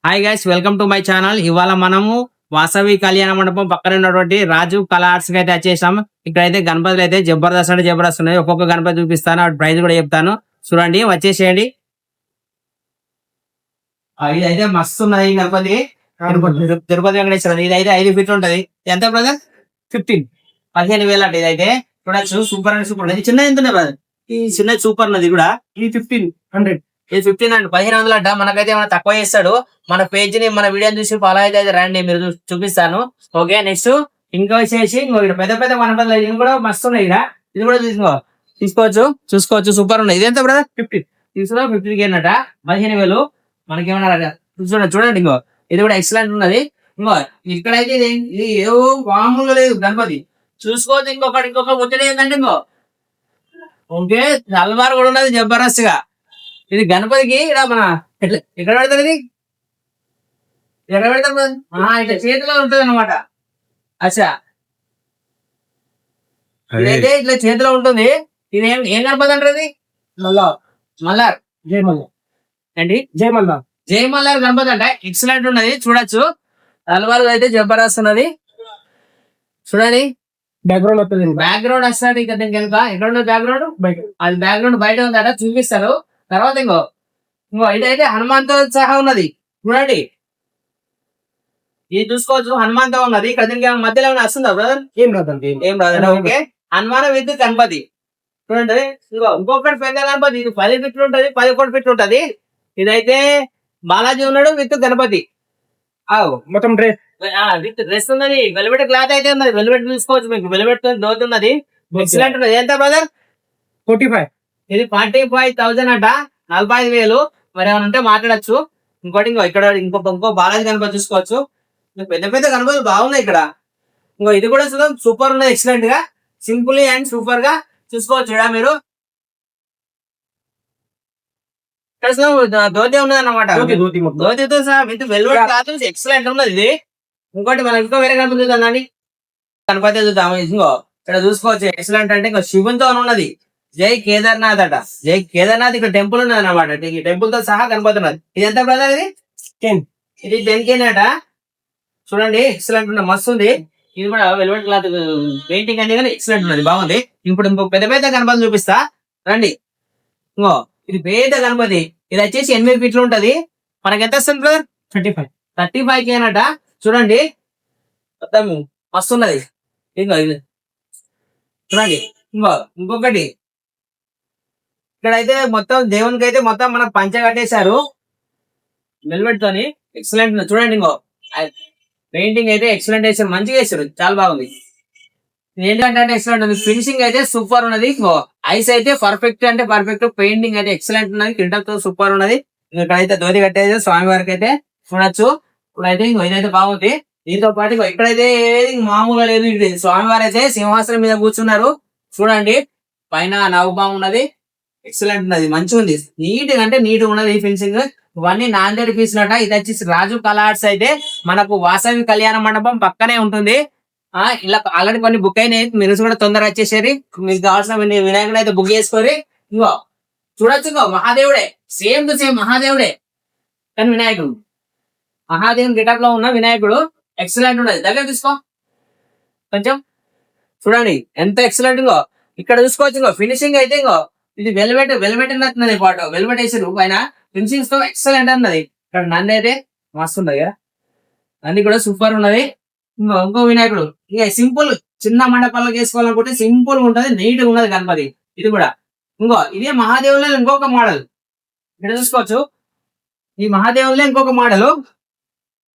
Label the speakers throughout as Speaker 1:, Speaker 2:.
Speaker 1: Hi guys, welcome to my channel. ఇవాళ మనము వాసవి కళ్యాణ మండపం పక్కన ఉన్నటువంటి రాజు కళా ఆర్ట్స్ కి అయితే వచ్చేసాం. ఇక్కడైతే గణపతులు అయితే జబర్దస్త్ అంటే జబర్దస్త్ ఉన్నాయి. ఒక్కొక్క గణపతి చూపిస్తాను, వాటి ప్రైజ్ కూడా చెప్తాను. చూడండి, వచ్చేసేయండి. ఇదైతే మస్తు ఉన్నది ఈ గణపతి. తిరుపతి వెంకటేశ్వర. ఇదైతే 5 ఫీట్లు ఉంటది. ఎంత బ్రదర్? 15,000 అంటే ఇదైతే చూడచ్చు. సూపర్ అంటే సూపర్. ఇది చిన్నది ఎంత బ్రదర్? ఈ చిన్నది సూపర్ ఉన్నది కూడా. ఈ 1500. ఇది 15 అండి, 1500 అంట. మనకైతే ఏమైనా తక్కువ చేస్తాడు. మన పేజ్ ని, మన వీడియోని చూసి ఫాలో అయితే రండి, మీరు చూపిస్తాను. ఓకే, నెక్స్ట్ ఇంకా వచ్చేసి ఇక్కడ పెద్ద పెద్ద గణపతులు ఇవి కూడా మస్తు ఉన్నాయి. ఇది కూడా చూసుకోవచ్చు. సూపర్ ఉన్నాయి. ఇది ఎంత బ్రదర్? 15 తీసుకున్నా. 15 అన్నట. 15,000. మనకేమన్నా చూడండి. ఇది కూడా ఎక్సలెంట్ ఉన్నది. ఇక్కడైతే ఇది ఏవో మామూలుగా లేదు గణపతి. చూసుకోవచ్చు. ఇంకొక ముచ్చట ఏంటంటే ఓకే, అల్మార్ కూడా ఉన్నది జబర్దస్త్ గా. ఇది గణపతికి ఇక్కడ మన ఎక్కడ పెడతారు? ఇది ఎక్కడ పెడతారు? ఇట్లా చేతిలో ఉంటుంది అనమాట. అచ్చా, ఇదైతే ఇట్లా చేతిలో ఉంటుంది. ఇది ఏం గణపతి అంటారు? ఇది మల్లార్. జై మల్లార్ గణపతి అంట. ఎక్సలెంట్ ఉన్నది. చూడొచ్చు. అల్వారు అయితే జబర్దస్త్ ఉన్నది. చూడండి, బ్యాక్గ్రౌండ్ వస్తుంది. ఎక్కడ ఉన్న బ్యాక్గ్రౌండ్? అది బ్యాక్గ్రౌండ్ బయట ఉందట, చూపిస్తారు తర్వాత. ఇంకో ఇదైతే హనుమాన్తో సహా ఉన్నది. చూడండి, ఇది చూసుకోవచ్చు. హనుమాన్తో ఉన్నది. ఇక్కడ మధ్యలో ఏమైనా వస్తుందా బ్రదర్? ఏం రాదండి. Okay, Hanuman with Ganapati. చూడండి, ఇంకొకటి పెద్ద గణపతి. ఇది 10 ఫీట్లు ఉంటది, 11 ఫీట్లు ఉంటది. ఇదైతే బాలాజీ ఉన్నాడు విత్ గణపతి. మొత్తం విత్ డ్రెస్ ఉన్నది. వెల్వెట్ క్లాత్ అయితే ఉన్నది. వెల్వెట్ చూసుకోవచ్చు. మీకు వెల్వెట్ దోతి ఉన్నది. ఎక్సలెంట్ ఉన్నది. ఎంత బ్రదర్? 45. ఇది 45,000 అంట. 45,000. మరి ఏమైనా ఉంటే మాట్లాడచ్చు. ఇక్కడ ఇంకో బాలాజీ గణపతి చూసుకోవచ్చు. పెద్ద పెద్ద గణపతులు బాగున్నాయి ఇక్కడ. ఇది కూడా సూపర్ ఉన్నది. ఎక్సలెంట్ గా, సింపుల్ అండ్ సూపర్ గా చూసుకోవచ్చు. మీరు దోతి ఉన్నది అన్నమాట. దోతితో సహా విత్ వెల్వెట్ క్లాత్ ఎక్సలెంట్ ఉన్నది. ఇది ఇంకోటి మనం ఇంకో వేరే గణపతి చూద్దాం. గణపతి చూద్దాం. ఇక్కడ చూసుకోవచ్చు. ఎక్సలెంట్ అంటే శివునితో ఉన్నది. జై కేదార్నాథ్ అట. జై కేదార్నాథ్. ఇక్కడ టెంపుల్ ఉన్నది అన్నమాట. ఈ టెంపుల్ తో సహా గణపతి ఉన్నది. ఇది ఎంత బ్రదర్? ఇది 10. ఇది 10K అట. చూడండి, ఎక్సలెంట్ ఉన్నది. మస్తు ఉంది. ఇది కూడా వెల్వెట్ క్లాత్ పెయింటింగ్ అనేది కానీ ఎక్సలెంట్ ఉన్నది, బాగుంది. ఇప్పుడు ఇంకో పెద్ద పెద్ద గణపతి చూపిస్తా రండి. ఇది పెద్ద గణపతి. ఇది వచ్చేసి 8 ఫీట్లు ఉంటది. మనకి ఎంత వస్తుంది బ్రదర్? 35K అనట. చూడండి, మొత్తం మస్తు ఉన్నది. ఇది చూడండి. ఇంకొకటి ఇక్కడైతే మొత్తం దేవునికి అయితే మొత్తం మనకు పంచ కట్టేశారు వెల్వెట్ తోని. ఎక్సలెంట్. చూడండి, పెయింటింగ్ అయితే ఎక్సలెంట్ వేసారు. మంచిగా వేసారు, చాలా బాగుంది. ఏంటంటే ఎక్సలెంట్ ఉంది. ఫినిషింగ్ అయితే సూపర్ ఉన్నది. ఐస్ అయితే పర్ఫెక్ట్ అంటే పర్ఫెక్ట్. పెయింటింగ్ అయితే ఎక్సలెంట్ ఉన్నది. కింటల్ తో సూపర్ ఉన్నది. ఇక్కడైతే దోతి కట్టేది స్వామి వారికి అయితే చూడొచ్చు. ఇప్పుడైతే ఇదైతే బాగుంది. దీంతో పాటు ఇక్కడైతే మామూలుగా లేదు. స్వామి వారు అయితే సింహాసనం మీద కూర్చున్నారు. చూడండి, పైన నవపాము ఉన్నది. ఎక్సలెంట్ ఉన్నది, మంచిగా ఉంది. నీట్ అంటే నీట్ ఉన్నది ఫినిషింగ్. ఇవన్నీ నాందేడ్ పీసులట. ఇది వచ్చేసి రాజు కళా ఆర్ట్స్. అయితే మనకు వాసవి కళ్యాణ మండపం పక్కనే ఉంటుంది. ఇలా ఆల్రెడీ కొన్ని బుక్ అయినాయి. మీరు కూడా తొందరగా వచ్చేసేది. మీకు కావాల్సిన వినాయకుడు అయితే బుక్ చేసుకోరి. చూడొచ్చు, మహాదేవుడే. సేమ్ టు సేమ్ మహాదేవుడే, కానీ వినాయకుడు మహాదేవుని గెటప్ లో ఉన్న వినాయకుడు ఎక్సలెంట్ ఉన్నది. దగ్గర తీసుకో కొంచెం. చూడండి ఎంత ఎక్సలెంట్. ఇక్కడ చూసుకోవచ్చు. ఫినిషింగ్ అయితే ఇది వెల్వెట్ ఉన్నట్టున్నది. పాట వెల్వెట్ వేసారు పైన. ఫినిషింగ్ తో ఎక్సలెంట్ అన్నది. ఇక్కడ నంది అయితే మస్తు ఉన్నది కదా. నంది కూడా సూపర్ ఉన్నది. ఇంకో వినాయకుడు ఇక సింపుల్ చిన్న మండపాల్లో చేసుకోవాలనుకుంటే సింపుల్ ఉంటది, నీట్ గా ఉన్నది గణపతి. ఇది కూడా ఇదే మహాదేవుల్లో ఇంకొక మోడల్. ఇక్కడ చూసుకోవచ్చు. ఈ మహాదేవుల్లో ఇంకొక మోడల్.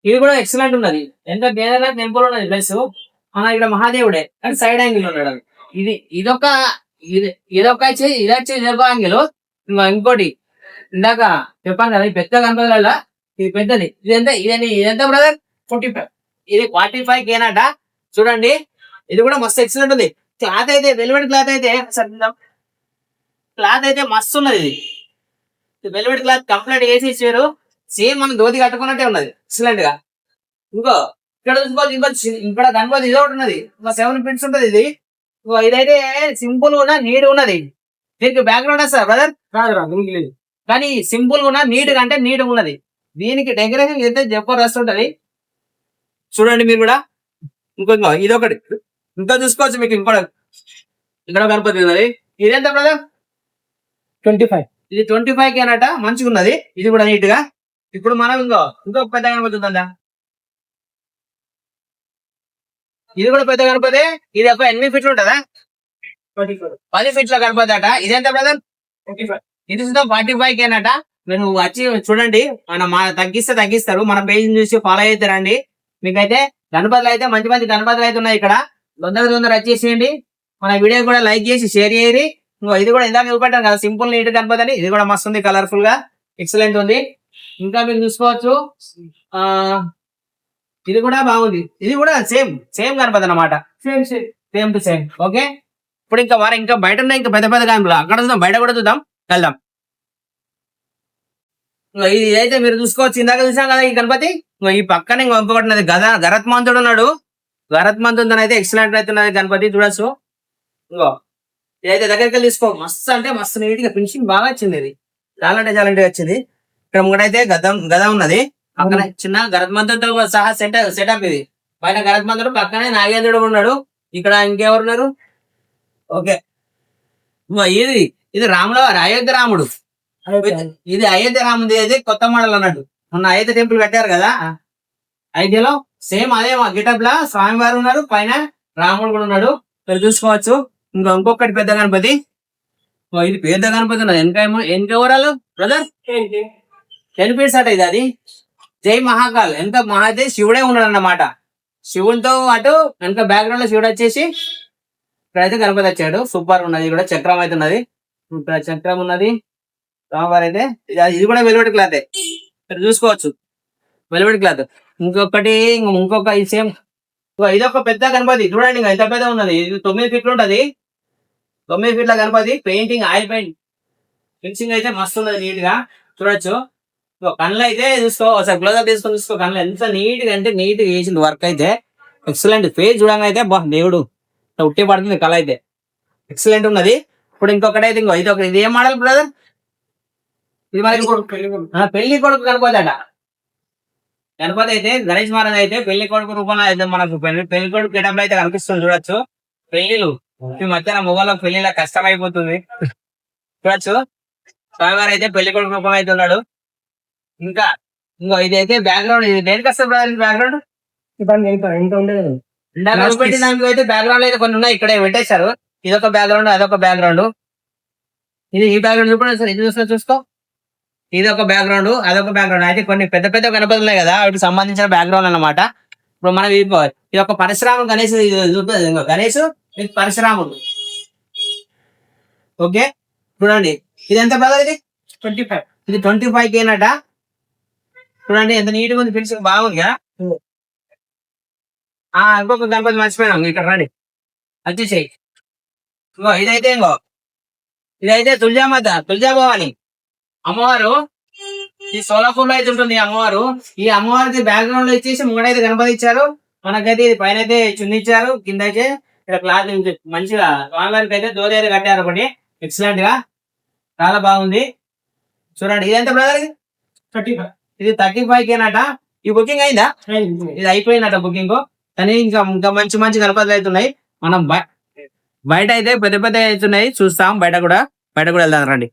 Speaker 1: ఇది కూడా ఎక్సలెంట్ ఉన్నది. ఎంత కేదార్నాథ్ టెంపుల్ ఉన్నది ప్లస్ మన ఇక్కడ మహాదేవుడే, కానీ సైడ్ యాంగిల్ ఉన్నాడు. ఇదొక యాంగిల్. ఇంకోటి ఇందాక చెప్పాను కదా, పెద్ద గణపతుల ఇది పెద్దది. ఇదెంత బ్రదర్? 45. ఇది 45K అట. చూడండి, ఇది కూడా మస్తు ఎక్సలెంట్ ఉంది. క్లాత్ అయితే వెల్వెట్ క్లాత్ అయితే మస్తు ఉన్నది. ఇది వెల్వెట్ క్లాత్ కంప్లీట్ వేసి ఇచ్చారు. సేమ్ మనం ధోతి కట్టుకున్నట్టే ఉన్నది, ఎక్సలెంట్ గా. ఇక్కడ చూసుకోవచ్చు. ఇక్కడ గణపతి ఇది ఒకటి ఉన్నది. 7 ఫీట్స్ ఉంటది. ఇదైతే సింపుల్ గా నీట్ ఉన్నది. దీనికి బ్యాక్గ్రౌండ్ వస్తుంది బ్రదర్? రాదు, కానీ సింపుల్ గా నీట్ గా అంటే నీట్ ఉన్నది. దీనికి డెకరేషన్ అయితే జబర్దస్త్ ఉంటది. చూడండి మీరు కూడా. ఇంకొక ఇదొకటి ఇంకా చూసుకోవచ్చు మీకు. ఇక్కడ గణపతి ఉన్నది. ఇదెంత బ్రదర్?
Speaker 2: 25.
Speaker 1: ఇది 25 అన్నట. మంచిగా ఉన్నది ఇది కూడా నీట్ గా. ఇప్పుడు మనం ఇంకొక పెద్ద గణపతి ఉందా, ఇది కూడా పెద్ద గణపతి. ఇది ఒక 8 ఫీట్లు ఉంటదా? 10 ఫీట్ల గణపతి అట. ఇదెంత బ్రదర్?
Speaker 2: 45.
Speaker 1: ఇది చూద్దాం 45 అన్నట. మీరు వచ్చి చూడండి, మన తగ్గిస్తారు. మన పేజ్ చూసి ఫాలో అవుతారండి. మీకైతే గణపతులు అయితే మంచి మంచి గణపతులు అయితే ఉన్నాయి ఇక్కడ. తొందర వచ్చేసేయండి. మన వీడియో కూడా లైక్ చేసి షేర్ చేయండి. ఇది కూడా ఇందాక చూపెట్టాను కదా, సింపుల్ నీట్ గణపతి అని. ఇది కూడా మస్తు ఉంది, కలర్ఫుల్ గా ఎక్సలెంట్ ఉంది. ఇంకా మీరు చూసుకోవచ్చు. ఇది కూడా బాగుంది. ఇది కూడా సేమ్ గణపతి అన్నమాట. Same to same. ఓకే, ఇప్పుడు ఇంకా బయట ఉన్నాయి ఇంకా పెద్ద పెద్ద గణపతులు. అక్కడ చూద్దాం, బయట కూడా చూద్దాం, వెళ్దాం. ఇది అయితే మీరు చూసుకోవచ్చు. ఇందాక చూసాం కదా ఈ గణపతి. ఈ పక్కన ఇంకొకటి ఉన్నది, గరత్మంతుడు ఉన్నాడు. గరత్మంతుడు అయితే ఎక్సలెంట్ అవుతున్నది గణపతి, చూడొచ్చు. ఇదైతే దగ్గరికి వెళ్ళి తీసుకో. మస్తు అంటే మస్తు నీట్ గా ఫినిషింగ్ బాగా వచ్చింది. ఇది చాలా అంటే చాలా నీట్గా వచ్చింది. ఇక్కడ ముంగడైతే గద ఉన్నది. పక్కన చిన్న గరత్మంతుడితో సహా సెటప్ ఇది. పైన గరత్మంతుడు, పక్కనే నాగేంద్రుడు ఉన్నాడు. ఇక్కడ ఇంకెవరు ఉన్నారు? ఓకే, ఇది రాముల వారు, అయోధ్య రాముడు. ఇది అయోధ్య రాముది అయితే కొత్త మోడల్ అన్నట్టు. మొన్న అయోధ్య టెంపుల్ కట్టారు కదా అయోధ్యలో, సేమ్ అదే గెటప్ లా స్వామివారు ఉన్నారు, పైన రాముడు కూడా ఉన్నాడు. మీరు చూసుకోవచ్చు. ఇంకొకటి పెద్ద గణపతి. ఇది పెద్ద గణపతి ఉన్నది. ఎన్కెవరాలు బ్రదర్? 10 ఫీట్స్ అట. ఇది అది జై మహాకాల్. వెనక మహాదే శివుడే ఉన్నాడు అన్నమాట. శివునితో అటు వెనక బ్యాక్గ్రౌండ్ లో శివుడు వచ్చేసి ఇక్కడైతే గణపతి వచ్చాడు. సూపర్ ఉన్నది. కూడా చక్రం అయితే ఉన్నది. ఇక్కడ చక్రం ఉన్నది. స్వామివారు అయితే ఇది కూడా వెల్వెట్ క్లాత్ చూసుకోవచ్చు. Velvet cloth. ఇంకొక ఇది సేమ్. ఇదొక పెద్ద గణపతి. చూడండి ఎంత పెద్ద ఉన్నది. ఇది 9 ఫీట్లు ఉంటది. 9 ఫీట్ల Ganapati. Painting oil paint finishing అయితే మస్తు ఉన్నది, నీట్ గా చూడొచ్చు. కళ్ళు అయితే చూసుకో, ఒకసారి క్లోజ్అప్ తీసుకొని చూసుకో. కళ్ళు ఎంత నీట్ గా అంటే నీట్ గా చేసింది వర్క్ అయితే. ఎక్సలెంట్. ఫేస్ చూడంగా అయితే దేవుడు ఉట్టి పడుతుంది కళ అయితే. ఎక్సలెంట్ ఉన్నది. ఇప్పుడు ఇంకొకటి అయితే ఇది ఏం మోడల్ బ్రదర్? ఇది మరి పెళ్లి కొడుకు గణపతి అట. గణపతి అయితే గణేష్ మహారాజ్ అయితే పెళ్లి కొడుకు రూపంలో అయితే మనకు పెళ్లి కొడుకు గెటప్ అయితే కనిపిస్తుంది, చూడొచ్చు. పెళ్లిలు ఈ మధ్యన మొగలకు పెళ్లిలా కష్టం అయిపోతుంది, చూడొచ్చు. స్వామివారు అయితే పెళ్లి కొడుకు రూపంలో అయితే ఉన్నాడు. ఇంకా ఇది అయితే బ్యాక్గ్రౌండ్. ఇది దేనికి వస్తుంది బ్రదర్? బ్యాక్గ్రౌండ్ పెట్టి దానికి అయితే బ్యాక్గ్రౌండ్ అయితే కొన్ని ఉన్నాయి, ఇక్కడే పెట్టేశారు. ఇదొక బ్యాక్గ్రౌండ్, అదొక బ్యాక్గ్రౌండ్. ఈ బ్యాక్గ్రౌండ్ చూడండి సార్. ఇది చూసుకో. ఇది ఒక బ్యాక్గ్రౌండ్, అదొక బ్యాక్గ్రౌండ్. అయితే కొన్ని పెద్ద పెద్ద గణపతులు ఉన్నాయి కదా, వాటికి సంబంధించిన బ్యాక్గ్రౌండ్ అన్నమాట. ఇప్పుడు మనం ఇది ఒక పరశురాముడు గణేష్. గణేష్ ఇది పరశురాముడు. ఓకే, చూడండి. ఇది ఎంత బ్రదర్? ఇది 25. ఇది 25 అన్నట. చూడండి ఎంత నీట్గా ఉంది, ఫినిషింగ్ బాగుంది కదా. ఇంకొక గణపతి మర్చిపోయినాం, ఇక్కడ రండి వచ్చేసేయి. ఇదైతే తులజాభవాని అమ్మవారు. ఈ సోలాపూర్ లో అయితే ఉంటుంది అమ్మవారు. ఈ అమ్మవారికి బ్యాక్గ్రౌండ్ లో ఇచ్చేసి ముంగడైతే గణపతి ఇచ్చారు. మనకైతే ఇది పైన అయితే చున్ని ఇచ్చారు, కింద అయితే ఇక్కడ క్లాత్ మంచిగా స్వామివారికి అయితే దోరి అయితే కట్టారు ఒకటి. ఎక్సలెంట్ గా చాలా బాగుంది. చూడండి. ఇది ఎంత బ్రదర్? 35. ఇది 35 అన్నట. ఈ బుకింగ్ అయిందా? ఇది అయిపోయిందట బుకింగ్. కానీ ఇంకా మంచి మంచి గణపతులు అయితే ఉన్నాయి. మనం బయట అయితే పెద్ద పెద్ద అవుతున్నాయి, చూస్తాం. బయట కూడా వెళ్దాం రండి.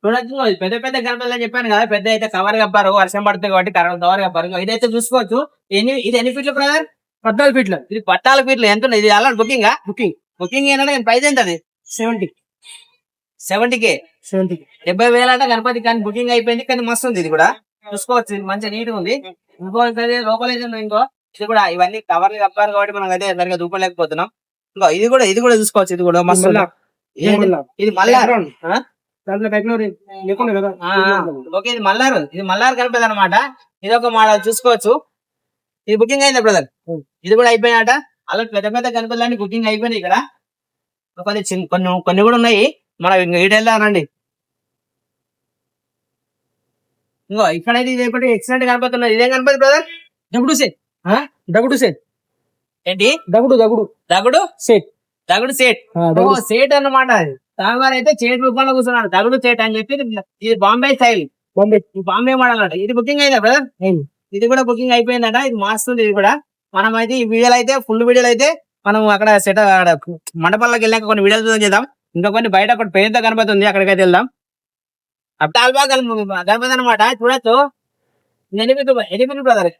Speaker 1: చూడొచ్చు. పెద్ద పెద్ద గణపతులు అని చెప్పాను కదా, పెద్ద అయితే కవర్ కప్పారు, వర్షం పడుతుంది కాబట్టి కవర్ కప్పారు. ఇదైతే చూసుకోవచ్చు. ఇది ఎన్ని ఫీట్లు బ్రదర్? 14 ఫీట్లు. ఇది 14 ఫీట్లు. ఎంత ఇది అలా బుకింగ్ ఏంటంటే ప్రైస్ ఎంత? అది 70K. 70,000 అంటే గణపతి. కానీ బుకింగ్ అయిపోయింది. కానీ మస్తు ఉంది. ఇది కూడా చూసుకోవచ్చు. ఇది మంచిగా నీట్ గా ఉంది. లోపల ఇది కూడా ఇవన్నీ కవర్లు కప్పారు కాబట్టి మనం అయితే సరిగా దూపలేకపోతున్నాం. ఇది కూడా చూసుకోవచ్చు. ఇది కూడా మస్తు. ఇది మల్లారు. ఓకే, ఇది మల్లారు గణపతి అనమాట. ఇది ఒక మోడల్ చూసుకోవచ్చు. ఇది బుకింగ్ అయిందా బ్రదర్? ఇది కూడా అయిపోయినట. అలా పెద్ద పెద్ద గణపతులన్నీ బుకింగ్ అయిపోయినాయి. ఇక్కడ కొన్ని కూడా ఉన్నాయి. మనం వెళ్దానండి. ఇక్కడైతే ఇది ఎక్సలెంట్ గణపతి ఉన్నది. ఇదేం గణపతి బ్రదర్? దగుడు సెట్. ఏంటి? దగుడు సెట్ అన్నమాట. స్వామివారు అయితే చేతి రూపంలో కూర్చున్నాడు. దగుడు సెట్ అని చెప్పి. ఇది బాంబే స్టైల్.
Speaker 2: బాంబే
Speaker 1: ఈ బాంబే మోడల్ అంట. ఇది బుకింగ్ అయిందా బ్రదర్?
Speaker 2: అయింది.
Speaker 1: ఇది కూడా బుకింగ్ అయిపోయిందట. ఇది మాస్తుంది. ఇది కూడా మనం అయితే ఈ వీడియోలు అయితే ఫుల్ వీడియోలు అయితే మనం అక్కడ సెట్ అక్కడ మండపాల్లోకి వెళ్ళాక కొన్ని వీడియోలు చేద్దాం. ఇంకా కొన్ని బయట ఒకటి పెద్ద గణపతి ఉంది, అక్కడికైతే వెళ్దాం. అబ్దాల్బా గణపతి అనమాట. చూడొచ్చు. ఇది ఎనిమిది బ్రదర్.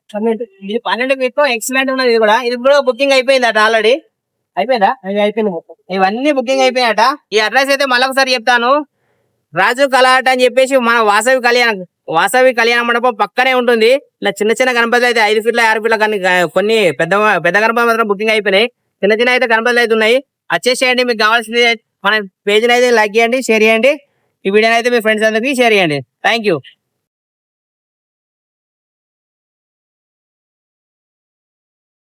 Speaker 1: ఇది 12 మీకు ఎక్సలెంట్ ఉన్నది. ఇది కూడా బుకింగ్ అయిపోయిందట ఆల్రెడీ. అయిపోయిందా?
Speaker 2: అది అయిపోయింది మొత్తం.
Speaker 1: ఇవన్నీ బుకింగ్ అయిపోయాయట. ఈ అడ్రస్ అయితే మళ్ళీ ఒకసారి చెప్తాను. రాజు కళాట అని చెప్పేసి మన వాసవి కళ్యాణ మండపం పక్కనే ఉంటుంది. ఇలా చిన్న చిన్న గణపతులు అయితే 5 ఫీట్ల 6 ఫీట్ల కానీ కొన్ని పెద్ద పెద్ద గణపతి మాత్రం బుకింగ్ అయిపోయినాయి. చిన్న చిన్న అయితే గణపతులు అయితే ఉన్నాయి. వచ్చేసేయండి. మీకు కావాల్సింది మన పేజీని అయితే లైక్ చేయండి, షేర్ చేయండి. ఈ వీడియోని అయితే మీ ఫ్రెండ్స్ అందరికీ షేర్ చేయండి. Thank you.